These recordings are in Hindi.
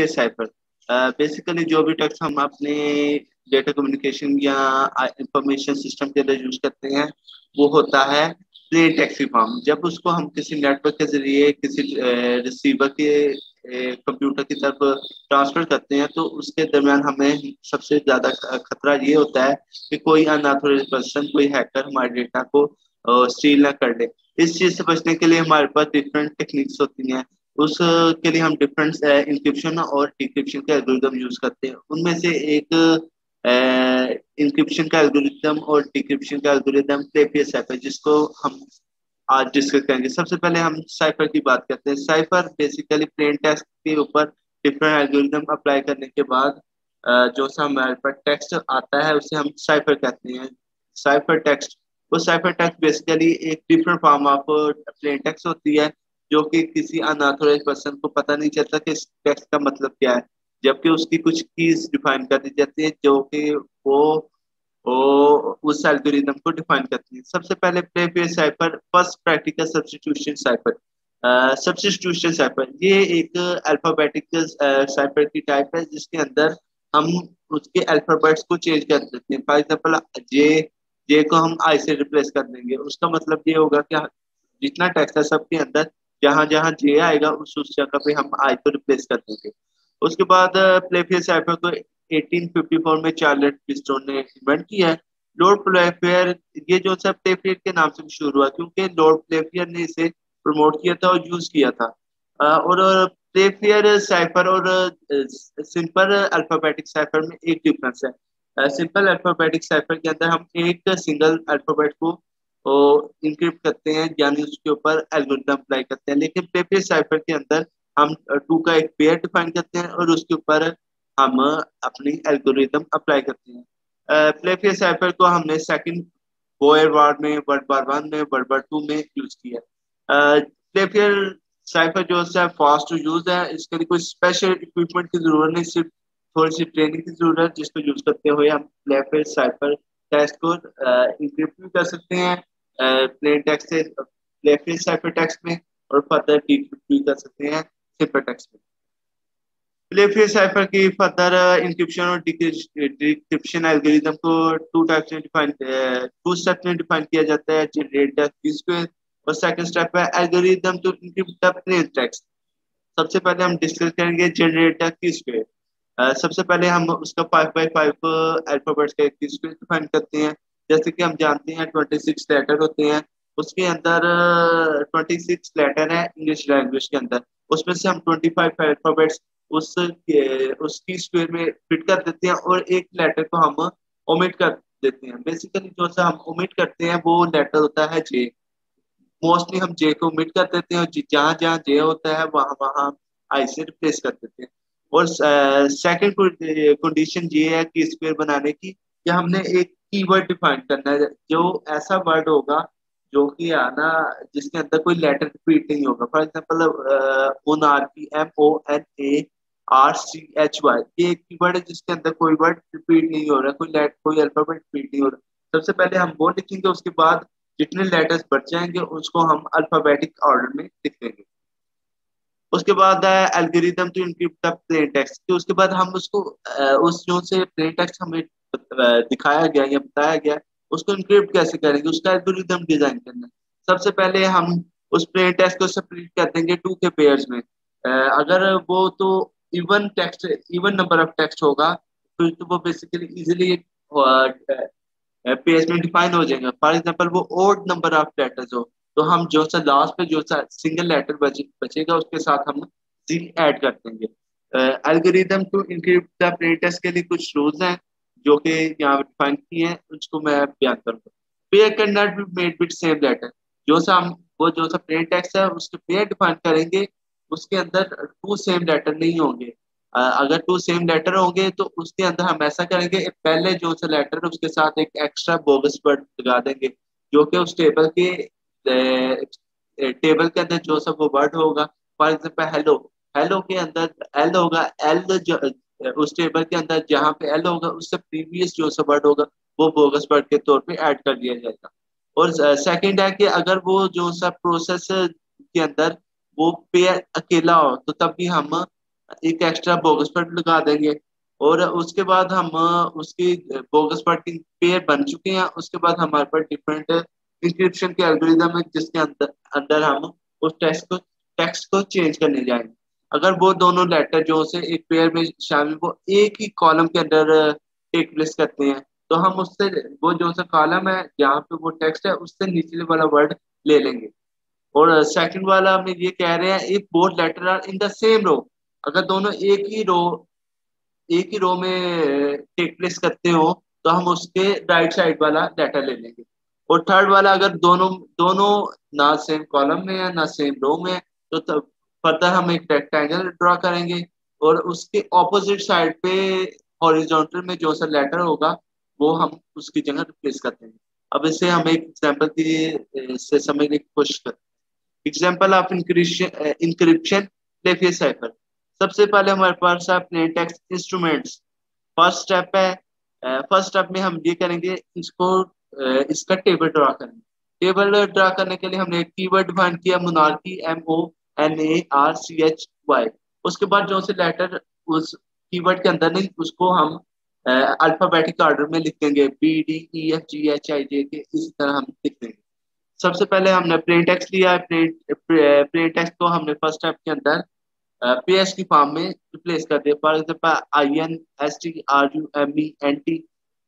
के साइफर। बेसिकली जो भी टेक्स्ट हम अपने डेटा कम्युनिकेशन या इंफॉर्मेशन सिस्टम के अंदर यूज करते हैं वो होता है प्लेन टेक्स्ट फॉर्म। जब उसको हम किसी नेटवर्क के जरिए किसी रिसीवर के कंप्यूटर की तरफ ट्रांसफर करते हैं तो उसके दरमियान हमें सबसे ज्यादा खतरा ये होता है कि कोई अनऑथराइज्ड पर्सन, कोई हैकर हमारे डेटा को स्टील ना कर ले। इस चीज से बचने के लिए हमारे पास डिफरेंट टेक्निक्स होती हैं। उस के लिए हम डिफरेंट इंक्रिप्शन और डिक्रिप्शन के एल्गोरिदम यूज करते हैं। उनमें से एक इंक्रिप्शन का एल्गोरिदम और डिक्रिप्शन का एल्गोरिदम क्लेपियस है जिसको हम आज डिस्कस करेंगे। सबसे पहले हम साइफर की बात करते हैं। साइफर बेसिकली प्लेन टेक्स्ट के ऊपर डिफरेंट एल्गोरिदम अप्लाई करने के बाद जो सा हमारे पास टेक्स्ट आता है उसे हम साइफर कहते हैं। साइफर टेक्स्ट, वो साइफर टेक्स्ट बेसिकली एक different form of plain text होती है जो कि किसी अनऑथराइज्ड पर्सन को पता नहीं चलता कि इस टेक्स्ट का मतलब क्या है, जबकि उसकी कुछ कीज डिफाइन कर दी जाती है जो कि वो उस एल्गोरिदम को डिफाइन करती है। सबसे पहले प्ले पे cipher, first practical substitution cipher. Substitution cipher ये एक अल्फाबेटिकल साइफर की टाइप है जिसके अंदर हम उसके अल्फाबेट्स को चेंज कर देते हैं। फॉर एग्जाम्पल जे जे को हम आई से रिप्लेस कर देंगे। उसका मतलब ये होगा कि जितना टेक्स्ट है सबके अंदर जहां जहां जे आएगा उस जगह पे हम आई को रिप्लेस कर देंगे। उसके बाद प्लेफेयर साइफर को 1854 में चार्लेट ब्रिस्टो ने इन्वेंट किया है। लॉर्ड प्लेफेयर, ये जो सब प्लेफेयर के नाम से मशहूर हुआ क्योंकि लॉर्ड प्लेफेयर ने इसे प्रमोट किया था और यूज किया था। और प्लेफेयर साइफर और सिंपल अल्फाबेटिक साइफर में एक डिफरेंस है। सिंपल अल्फाबेटिक साइफर के अंदर हम एक सिंगल अल्फाबेट को इंक्रिप्ट करते हैं, यानी उसके ऊपर एल्गोरिथम अप्लाई करते हैं। लेकिन प्लेफेयर साइफर के अंदर हम टू का एक पेयर डिफाइन करते हैं और उसके ऊपर हम अपनी एल्गोरिथम अप्लाई करते हैं। प्लेफेयर साइफर को हमने सेकंड बोयर वार में, वर्ल्ड वार वन में, वर्ल्ड वार टू में यूज किया। प्लेफेयर साइफर जो है फास्ट टू यूज है। इसके लिए कोई स्पेशल इक्विपमेंट की जरूरत नहीं, सिर्फ थोड़ी सी ट्रेनिंग की जरूरत है जिसको यूज करते हुए हम प्लेफेयर साइफर टेक्स्ट को इंक्रिप्ट भी कर सकते हैं प्लेन टेक्स्ट से प्लेफेयर साइफर टेक्स्ट में, और फर्दर डिक्रिप्ट भी कर सकते हैं सिंपल टेक्स्ट में। प्लेफेयर साइफर की फर्दर इंक्रिप्शन और डिक्रिप्शन एल्गोरिदम को टू स्टेप में डिफाइन किया जाता है, जनरेट द की स्क्वायर और सेकंड स्टेप है algorithm to encrypt the plain text. सबसे पहले हम डिस्कस करेंगे जनरेट द की स्क्वायर। सबसे पहले हम उसका 5x5 अल्फाबेट्स का एक की स्क्वायर डिफाइन करते हैं। जैसे कि हम जानते हैं 26 लेटर होते हैं, उसके अंदर 26 लेटर है इंग्लिश लैंग्वेज के अंदर, उसमें से हम 25 अल्फाबेट्स उसकी स्क्वायर में फिट कर देते हैं और एक लेटर को हम ओमिट कर देते हैं। बेसिकली जो सा हम ओमिट करते हैं वो लेटर होता है जे। मोस्टली हम जे को ओमिट कर देते हैं और जहां जहां जे होता है वहां वहां आई से रिप्लेस कर देते हैं। और सेकंड कंडीशन ये है कि स्क्वायर बनाने की कि हमने एक कीवर्ड डिफाइन करना है, जो ऐसा वर्ड होगा जो कि आना जिसके अंदर कोई लेटर रिपीट नहीं होगा। फॉर एग्जाम्पल मोनार्की, MONARCHY, ये एक कीवर्ड है जिसके अंदर कोई वर्ड रिपीट नहीं हो रहा, कोई अल्फाबेट रिपीट नहीं हो रहा। सबसे पहले हम वो लिखेंगे, उसके बाद जितने लेटर्स बच जाएंगे उसको हम अल्फाबेटिक ऑर्डर में लिख देंगे। उसके बाद algorithm to encrypt the plain text, तो उसके बाद हम उसको उस जो से प्लेन टेक्स्ट हमें दिखाया गया या बताया गया उसको इनक्रिप्ट कैसे करेंगे, उसका एल्गोरिदम डिजाइन करना है। सबसे पहले हम उस प्लेन टेक्स्ट को सेपरेट कर देंगे टू के पेयर्स में। अगर वो तो इवन नंबर ऑफ टेक्स्ट होगा फिर तो वो बेसिकली इजिली पेज में डिफाइन हो जाएगा। फॉर एग्जाम्पल वो ओड नंबर ऑफ लेटर्स हो तो हम जो सा लास्ट पे जो सा सिंगल लेटर बचेगा उसके साथ हम जी ऐड कर देंगे। Algorithm to encrypt the plain text के लिए कुछ रूल्स हैं जो कि यहाँ डिफाइन किए हैं, उसको मैं बयान करूंगा। Pair can not be made with same letter, जो सा हम वो जो सा प्लेन टेक्स्ट है उसके पेयर डिफाइन करेंगे, उसके अंदर टू सेम लेटर नहीं होंगे। अगर टू सेम लेटर होंगे तो उसके अंदर हम ऐसा करेंगे पहले जो सा लेटर है उसके साथ एक एक्स्ट्रा बोगस वर्ड लगा देंगे जो कि उस टेबल के अंदर जो सा वो वर्ड होगा। फॉर एग्जाम्पल हेलो, हेलो के अंदर एल होगा, एल उस टेबल के अंदर जहाँ पे एल होगा उससे प्रीवियस जो सा वर्ड होगा वो बोगस वर्ड के तौर पे ऐड कर दिया जाएगा। और सेकंड है कि अगर वो जो सा प्रोसेस के अंदर वो पेयर अकेला हो तो तब भी हम एक एक्स्ट्रा बोगस पार्ट लगा देंगे। और उसके बाद हम उसकी बोगस पार्ट की पेयर बन चुके हैं, उसके बाद हमारे पास डिफरेंट इंक्रिप्शन के एल्गोरिदम है जिसके अंदर अंदर हम उस टेक्स्ट को चेंज करने जाएंगे। अगर वो दोनों लेटर जो से एक पेयर में शामिल वो एक ही कॉलम के अंदर टेक प्लेस करते हैं, तो हम उससे वो जो सा कॉलम है जहाँ पे वो टेक्स्ट है उससे निचले वाला वर्ड ले लेंगे। और सेकंड वाला हम ये कह रहे हैं if both letter are in the same row, अगर दोनों एक ही रो में टेक प्लेस करते हो तो हम उसके राइट साइड वाला लेटर ले लेंगे। और थर्ड वाला अगर दोनों दोनों ना सेम कॉलम में है ना सेम रो में है, तो तब फर्दर हम एक रेक्टेंगल ड्रॉ करेंगे और उसके ऑपोजिट साइड पे हॉरिजॉन्टल में जो सा लेटर होगा वो हम उसकी जगह रिप्लेस कर देंगे। अब इसे हम एक एग्जांपल की से समझने की कोशिश करते हैं। Example of encryption लेफियर cipher. सबसे पहले हमारे पास है plain text instruments. First step है, फर्स्ट स्टेप में हम ये करेंगे इसका टेबल ड्रा करेंगे। टेबल ड्रा करने के लिए हमने एक कीवर्ड डिफाइन किया मोनार्की, MONARCHY। उसके बाद जो से लेटर उस कीवर्ड के अंदर नहीं उसको हम अल्फाबेटिक ऑर्डर में लिख देंगे, BDEFGHIJ के इसी तरह हम लिख देंगे। सबसे पहले हमने प्लेन टेक्स्ट लिया है। प्लेन टेक्स्ट को हमने फर्स्ट स्टेप के अंदर PS की फॉर्म में रिप्लेस कर दिया। फॉर एग्जाम्पल INSTRUMENT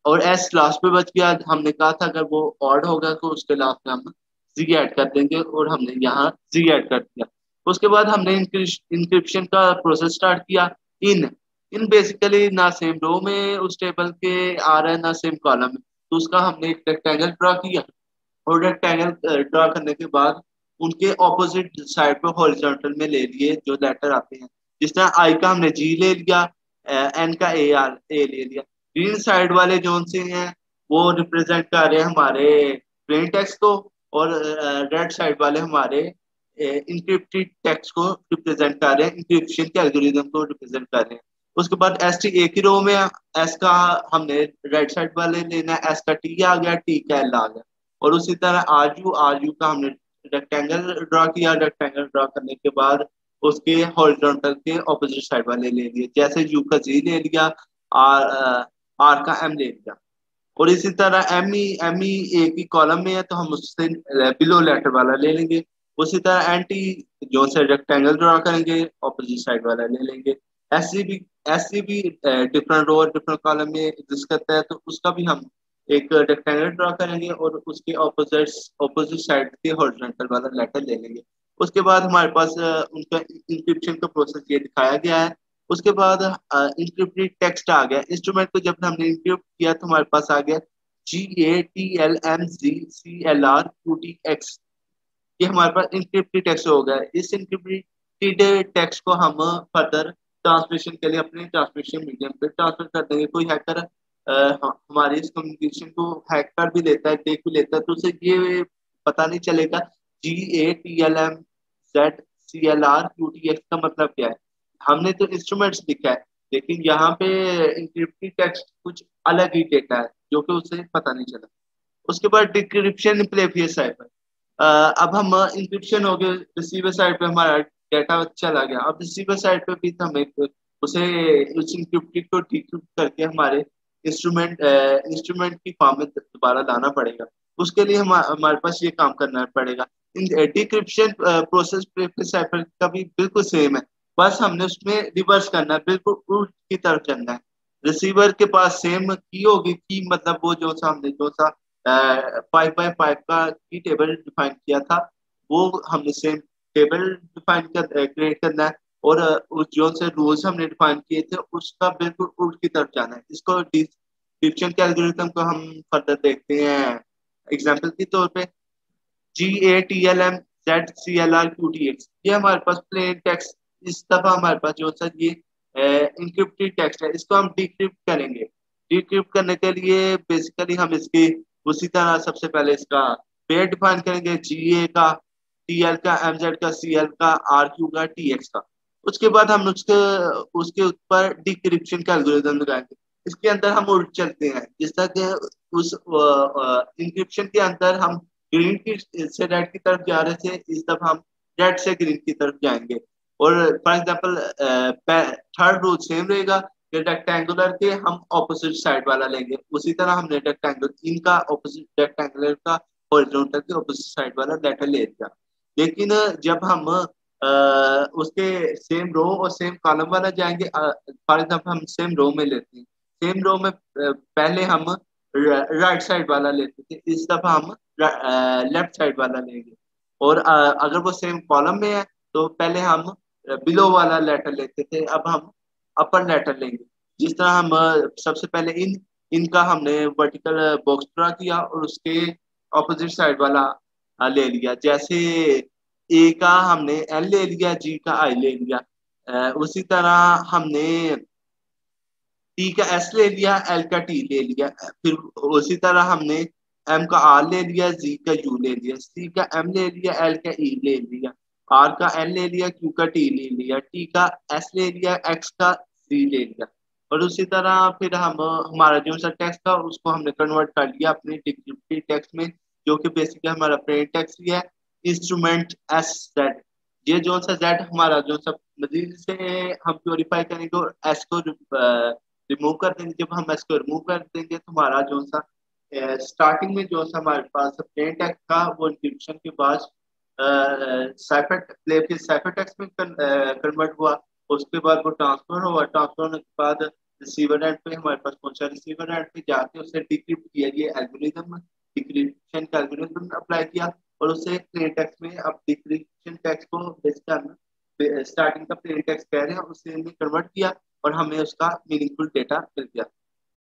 और S लास्ट पे बच गया। हमने कहा था अगर वो ऑड होगा तो उसके लास्ट में हम जी ऐड कर देंगे और हमने यहाँ जी ऐड कर दिया। उसके बाद हमने इंक्रिप्शन का प्रोसेस स्टार्ट किया। इन इन बेसिकली ना सेम रो में उस टेबल के आ रहा है ना सेम कॉलम में, तो उसका हमने एक रेक्टेंगल ड्रॉ किया। और रेक्टेंगल ड्रॉ करने के बाद उनके ऑपोजिट साइड पे हॉरिजॉन्टल में ले लिए जो लेटर आते हैं। जिस तरह आई का हमने जी ले लिया, एन का ए ले लिया। ग्रीन साइड वाले जोन से हैं वो रिप्रेजेंट कर रहे हैं हमारे प्लेन टेक्स्ट को, और रेड साइड वाले हमारे इंक्रिप्टेड टेक्स्ट को रिप्रेजेंट कर रहे हैं, इंक्रिप्शन के एल्गोरिदम को रिप्रेजेंट कर रहे हैं। उसके बाद एस टी एक ही रो में है। एस का हमने राइट साइड वाले लेना है, एस का टी आ गया, टी का एल आ गया। और उसी तरह आर यू का हमने रेक्टेंगल ड्रॉ किया। रेक्टेंगल ड्रॉ करने के बाद उसके हॉरिजॉन्टल के ऑपोजिट साइड वाले ले लिए, जैसे यू का जी ले लिया, आर आर का एम ले लिया। और इसी तरह एम ई एक ही कॉलम में है तो हम उससे बिलो लेटर वाला ले लेंगे। उसी तरह एंटी जो से रेक्टेंगल ड्रॉ करेंगे, ऑपोजिट साइड वाला ले लेंगे। एस सी भी डिफरेंट रो और डिफरेंट कॉलम में एग्जिस्ट करता है, तो उसका भी हम एक रेक्टेंगल ड्रॉ करेंगे और उसके ऑपोजिट साइड के हॉरिजॉन्टल वाला लेटर ले लेंगे। उसके बाद हमारे पास उनका इंक्रिप्शन का प्रोसेस ये दिखाया गया है। उसके बाद इंक्रिप्टेड टेक्स्ट आ गया। इंस्ट्रूमेंट को जब हमने इंक्रिप्ट किया तो हमारे पास आ गया GATLMZCLRQTX। ये हमारे पास इंक्रिप्टेड टेक्स्ट हो गया। इस इंक्रिप्टेड टेक्स्ट को हम फर्दर ट्रांसलेशन के लिए अपने ट्रांसमिशन मीडियम पे ट्रांसफर कर देंगे। कोई हैकर हमारी इस कम्युनिकेशन को हैक कर भी लेता है, देख भी लेता है, तो उसे ये पता नहीं चलेगा GATLMZCLRQTX का मतलब क्या है। हमने तो इंस्ट्रूमेंट्स लिखा है लेकिन यहाँ पे इंक्रिप्टेड टेक्स्ट कुछ अलग ही डेटा है जो कि उसे पता नहीं चला। उसके बाद डिक्रिप्शन प्लेफियर साइड पर अब हम इंक्रिप्शन हो गए, रिसीवर साइड पे हमारा डेटा चला गया। अब रिसीवर साइड पे भी तो हमें उसे उस इंक्रिप्टेड को डिक्रिप्ट करके हमारे इंस्ट्रूमेंट की फॉर्म में दोबारा लाना पड़ेगा। उसके लिए हमारे पास ये काम करना पड़ेगा। डिक्रिप्शन प्रोसेस प्लेफियर साइड का भी बिल्कुल सेम है, बस हमने उसमें रिवर्स करना है, बिल्कुल उल्ट की तरफ चलना है। रिसीवर के पास सेम की होगी, की मतलब वो जो सा हमने जो सा 5x5 का की टेबल डिफाइन किया था वो हमने सेम टेबल डिफाइन कर क्रिएट करना है। और उस जो से रूल्स हमने डिफाइन किए थे उसका बिल्कुल उल्ट की तरफ जाना है। इसको डिक्रिप्शन के एल्गोरिथम को हम फर्दर देखते हैं एग्जाम्पल के तौर पे। GATLMZCLRQTX ये हमारे पास प्लेन टेक्स्ट। इस दफा हमारे पास जो सा ये इंक्रिप्टेड टेक्स्ट है इसको हम डिक्रिप्ट करेंगे। डिक्रिप्ट करने के लिए बेसिकली हम इसकी उसी तरह सबसे पहले इसका पेयर डिफाइन करेंगे, GA का, TL का, MZ का, CL का, RQ का, TX का। उसके बाद हम उसके उसके ऊपर डिक्रिप्शन का एल्गोरिथम लगाएंगे। इसके अंदर हम उल्ट चलते हैं, जिस तरह के उस इंक्रिप्शन के अंदर हम ग्रीन की से रेड की तरफ जा रहे थे, इस दफा हम रेड से ग्रीन की तरफ जाएंगे। और for example third rule same रहेगा कि रेक्टेंगुलर के हम ऑपोजिट साइड वाला लेंगे, उसी तरह हमने रेक्टेंगुलर इनका ऑपोजिट रेक्टेंगुलर का हॉरिजॉन्टल के ऑपोजिट साइड वाला लेटर ले लिया। लेकिन जब हम उसके सेम रो और सेम कॉलम वाला जाएंगे, फॉर एग्जांपल हम सेम रो में लेते हैं, सेम रो में पहले हम राइट साइड वाला लेते थे, इस दफा हम लेफ्ट साइड वाला लेंगे। और अगर वो सेम कॉलम में है तो पहले हम बिलो वाला लेटर लेते थे, अब हम अपर लेटर लेंगे। जिस तरह हम सबसे पहले इनका हमने वर्टिकल बॉक्स ड्रा किया और उसके ऑपोजिट साइड वाला ले लिया। जैसे ए का हमने एल ले लिया, जी का आई ले लिया। उसी तरह हमने टी का एस ले लिया, एल का टी ले लिया। फिर उसी तरह हमने एम का आर ले लिया, जी का यू ले लिया, सी का एम ले लिया, एल का ई ले लिया, आर का एन ले लिया, क्यू का टी ले लिया, टी का एस ले लिया, एक्स का सी ले लिया। और उसी तरह फिर हम हमारा जो सा टेक्स्ट था उसको हमने कन्वर्ट कर लिया अपने डिस्क्रिप्टिव टेक्स्ट में, जो कि बेसिकली हमारा प्लेन टेक्स्ट ही है। इंस्ट्रूमेंट एस जेड, ये जो सा जेड हमारा जो सा मजीद से हम प्योरीफाई करेंगे और एस को रिमूव कर देंगे। जब हम इसको रिमूव कर देंगे तो हमारा जो सा स्टार्टिंग में जो सा हमारे पास प्लेन टेक्स्ट था वो इंक्रिप्शन के बाद साइफर प्ले के साइफर टेक्स्ट में कन्वर्ट हुआ। उसके बाद वो ट्रांसफर हुआ, ट्रांसफर होने के बाद रिसीवर एंड पे हमारे पास पहुंचा, रिसीवर एंड पे जाके उसे डिक्रिप्ट किया, ये एल्गोरिथम डिक्रिप्शन का एल्गोरिथम अप्लाई किया और उसे प्लेन टेक्स्ट में अब डिक्रिप्शन टेक्स्ट को स्टार्टिंग का प्लेन टेक्स्ट कह रहे हैं उसे कन्वर्ट किया और हमें उसका मीनिंगफुल डेटा मिल गया।